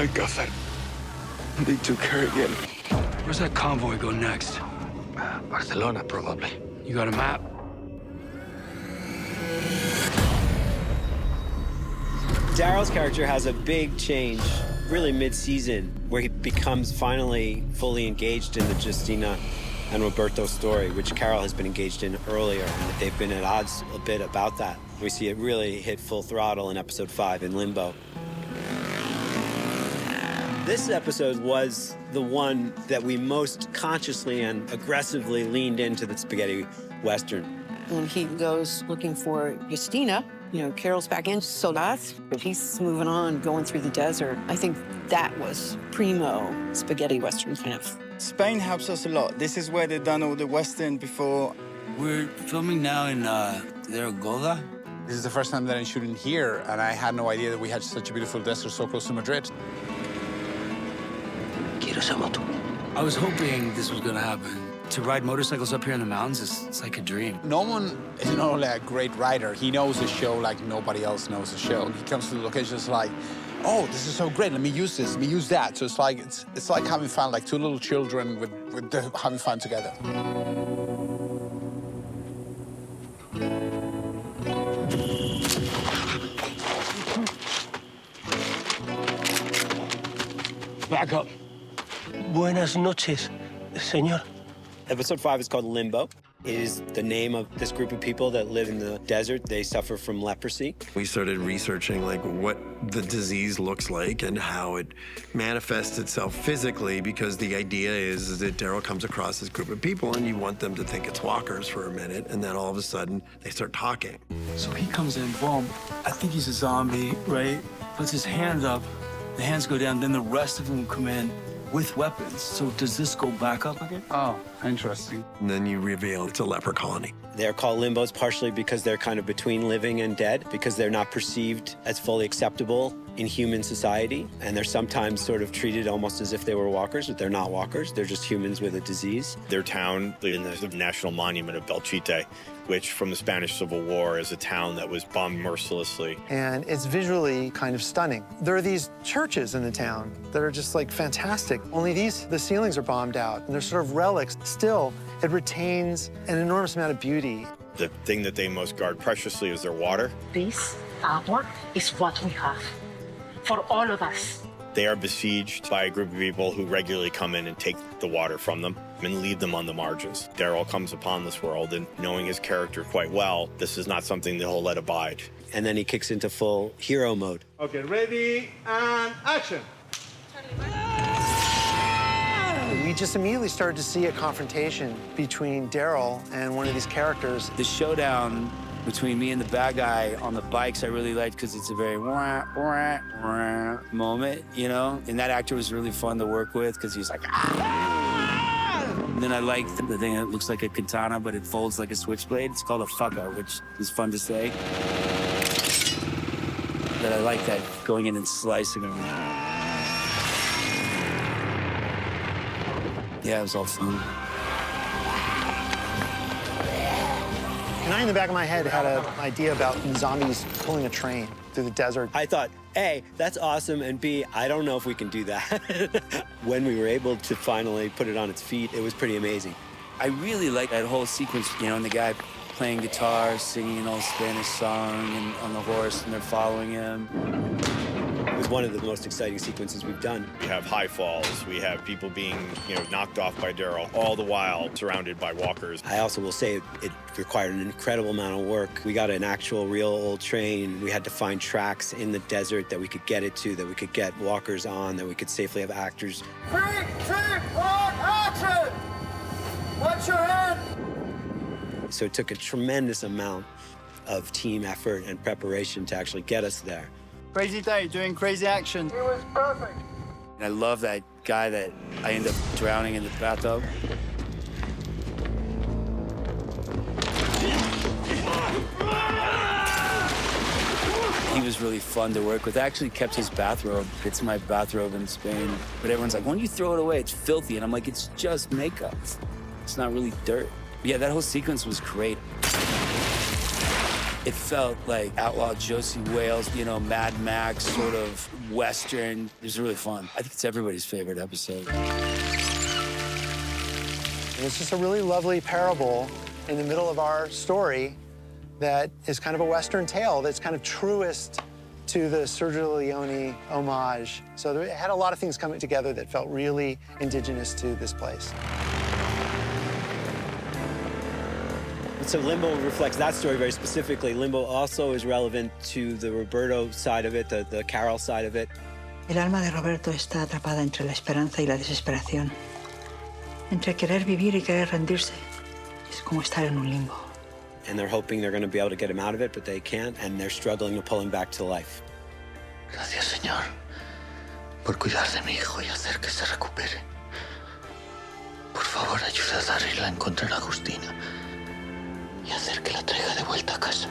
Alcázar. They took her again. Where's that convoy go next? Barcelona, probably. You got a map? Daryl's character has a big change, really mid-season, where he becomes finally fully engaged in the Justina and Roberto story, which Carol has been engaged in earlier, and they've been at odds a bit about that. We see it really hit full throttle in episode 5 in Limbo. This episode was the one that we most consciously and aggressively leaned into the spaghetti Western. When he goes looking for Justina, you know, Carol's back in Soledad, but he's moving on, going through the desert. I think that was primo spaghetti Western kind of. Spain helps us a lot. This is where they've done all the Western before. We're filming now in Zaragoza. This is the first time that I'm shooting here, and I had no idea that we had such a beautiful desert so close to Madrid. Quiero esa moto. I was hoping this was gonna happen. To ride motorcycles up here in the mountains it's like a dream. No one is not only a great rider, he knows the show like nobody else knows the show. He comes to the locations like, oh, this is so great, let me use this, let me use that. So it's like having fun, like two little children having fun together. Back up. Buenas noches, señor. Episode 5 is called Limbo. It is the name of this group of people that live in the desert. They suffer from leprosy. We started researching like what the disease looks like and how it manifests itself physically, because the idea is that Daryl comes across this group of people and you want them to think it's walkers for a minute, and then all of a sudden they start talking. So he comes in, boom. I think he's a zombie, right? Puts his hands up, the hands go down, then the rest of them come in with weapons. So does this go back up again? Oh, interesting. And then you reveal it's a leper colony. They're called limbos partially because they're kind of between living and dead, because they're not perceived as fully acceptable in human society. And they're sometimes sort of treated almost as if they were walkers, but they're not walkers. They're just humans with a disease. Their town in the National Monument of Belchite, which from the Spanish Civil War is a town that was bombed mercilessly. And it's visually kind of stunning. There are these churches in the town that are just like fantastic. Only the ceilings are bombed out and they're sort of relics. Still, it retains an enormous amount of beauty. The thing that they most guard preciously is their water. This hour is what we have for all of us. They are besieged by a group of people who regularly come in and take the water from them and leave them on the margins. Daryl comes upon this world, and knowing his character quite well, this is not something that he'll let abide. And then he kicks into full hero mode. Okay, ready, and action. We just immediately started to see a confrontation between Daryl and one of these characters. The showdown between me and the bad guy on the bikes I really liked, because it's a very wah, wah, wah moment, you know? And that actor was really fun to work with because he's like, ah! And then I liked the thing that looks like a katana, but it folds like a switchblade. It's called a fucker, which is fun to say. But I like that, going in and slicing him. Yeah, it was all fun. And I, in the back of my head, had an idea about zombies pulling a train through the desert. I thought, A, that's awesome, and B, I don't know if we can do that. When we were able to finally put it on its feet, it was pretty amazing. I really like that whole sequence, you know, and the guy playing guitar, singing an old Spanish song and on the horse, and they're following him. It was one of the most exciting sequences we've done. We have high falls, we have people being, you know, knocked off by Daryl, all the while surrounded by walkers. I also will say it required an incredible amount of work. We got an actual real old train. We had to find tracks in the desert that we could get it to, that we could get walkers on, that we could safely have actors. 3, 2, 1, action! Watch your head! So it took a tremendous amount of team effort and preparation to actually get us there. Crazy day, doing crazy action. It was perfect. And I love that guy that I end up drowning in the bathtub. He was really fun to work with. I actually kept his bathrobe. It's my bathrobe in Spain. But everyone's like, when you throw it away, it's filthy. And I'm like, it's just makeup. It's not really dirt. But yeah, that whole sequence was great. It felt like outlaw Josie Wales, you know, Mad Max sort of Western. It was really fun. I think it's everybody's favorite episode. It's just a really lovely parable in the middle of our story that is kind of a Western tale that's kind of truest to the Sergio Leone homage. So it had a lot of things coming together that felt really indigenous to this place. So Limbo reflects that story very specifically. Limbo also is relevant to the Roberto side of it, the Carol side of it. El alma de Roberto está atrapada entre la esperanza y la desesperación. Entre querer vivir y querer rendirse. Es como estar en un limbo. And they're hoping they're going to be able to get him out of it, but they can't, and they're struggling to pull him back to life. Gracias, Señor, por cuidar de mi hijo y hacer que se recupere. Por favor, ayuda a Daryl a encontrar a Justina y hacer que la traiga de vuelta a casa.